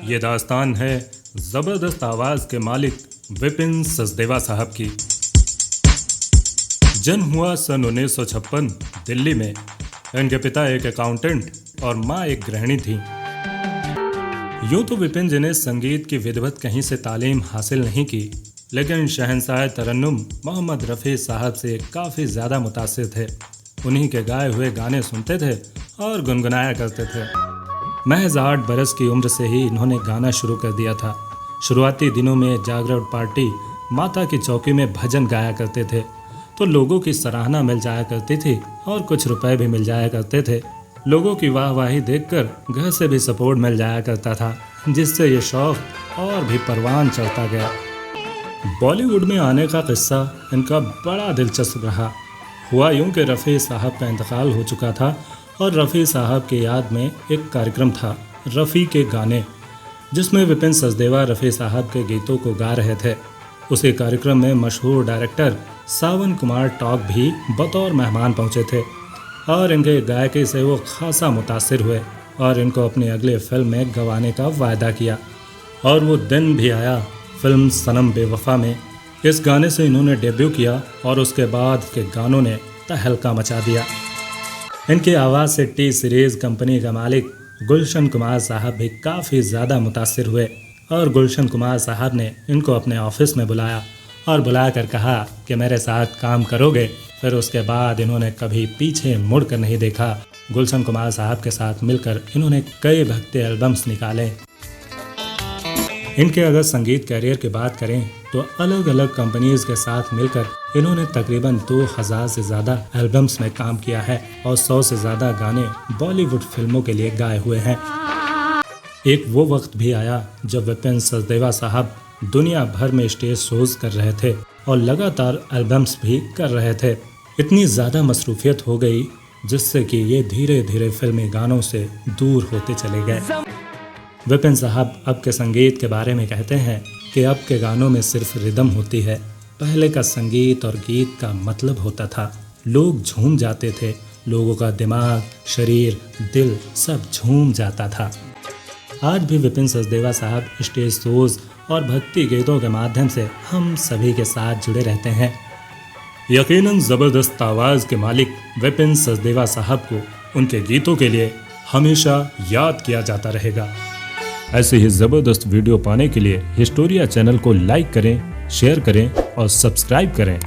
ये दास्तान है ज़बरदस्त आवाज़ के मालिक विपिन सचदेवा साहब की। जन्म हुआ सन 1956 दिल्ली में। इनके पिता एक अकाउंटेंट और माँ एक गृहिणी थी। यूं तो विपिन जी ने संगीत की विधिवत कहीं से तालीम हासिल नहीं की, लेकिन शहंशाह तरन्नुम मोहम्मद रफ़ी साहब से काफ़ी ज़्यादा मुतासिर थे। उन्हीं के गाए हुए गाने सुनते थे और गुनगुनाया करते थे। महज 8 बरस की उम्र से ही इन्होंने गाना शुरू कर दिया था। शुरुआती दिनों में जागरण पार्टी माता की चौकी में भजन गाया करते थे तो लोगों की सराहना मिल जाया करती थी और कुछ रुपए भी मिल जाया करते थे। लोगों की वाहवाही देखकर घर से भी सपोर्ट मिल जाया करता था, जिससे ये शौक और भी परवान चढ़ता गया। बॉलीवुड में आने का किस्सा इनका बड़ा दिलचस्प रहा। हुआ यूं कि रफ़ी साहब का इंतकाल हो चुका था और रफ़ी साहब की याद में एक कार्यक्रम था, रफ़ी के गाने, जिसमें विपिन सचदेवा रफ़ी साहब के गीतों को गा रहे थे। उसी कार्यक्रम में मशहूर डायरेक्टर सावन कुमार टॉक भी बतौर मेहमान पहुंचे थे और इनके गायकी से वो खासा मुतासिर हुए और इनको अपनी अगली फिल्म में गवाने का वायदा किया। और वो दिन भी आया फिल्म सनम बेवफा में। इस गाने से इन्होंने डेब्यू किया और उसके बाद के गानों ने तहलका मचा दिया। इनकी आवाज़ से टी सीरीज़ कंपनी का मालिक गुलशन कुमार साहब भी काफ़ी ज़्यादा मुतासिर हुए और गुलशन कुमार साहब ने इनको अपने ऑफिस में बुलाया और बुलाकर कहा कि मेरे साथ काम करोगे। फिर उसके बाद इन्होंने कभी पीछे मुड़कर नहीं देखा। गुलशन कुमार साहब के साथ मिलकर इन्होंने कई भक्ति एल्बम्स निकाले। इनके अगर संगीत कैरियर की बात करें तो अलग अलग कंपनीज के साथ मिलकर इन्होंने तकरीबन 2000 से ज़्यादा एल्बम्स में काम किया है और 100 से ज़्यादा गाने बॉलीवुड फिल्मों के लिए गाए हुए हैं। एक वो वक्त भी आया जब विपिन सचदेवा साहब दुनिया भर में स्टेज शोज कर रहे थे और लगातार एल्बम्स भी कर रहे थे। इतनी ज़्यादा मसरूफियत हो गई जिससे कि ये धीरे धीरे फिल्मी गानों से दूर होते चले गए। विपिन साहब अब के संगीत के बारे में कहते हैं कि अब के गानों में सिर्फ रिदम होती है। पहले का संगीत और गीत का मतलब होता था। लोग झूम जाते थे, लोगों का दिमाग, शरीर, दिल सब झूम जाता था। आज भी विपिन सचदेवा साहब स्टेज शोज और भक्ति गीतों के माध्यम से हम सभी के साथ जुड़े रहते हैं। यकीनन ज़बरदस्त आवाज़ के मालिक विपिन सचदेवा साहब को उनके गीतों के लिए हमेशा याद किया जाता रहेगा। ऐसे ही ज़बरदस्त वीडियो पाने के लिए हिस्टोरिया चैनल को लाइक करें, शेयर करें और सब्सक्राइब करें।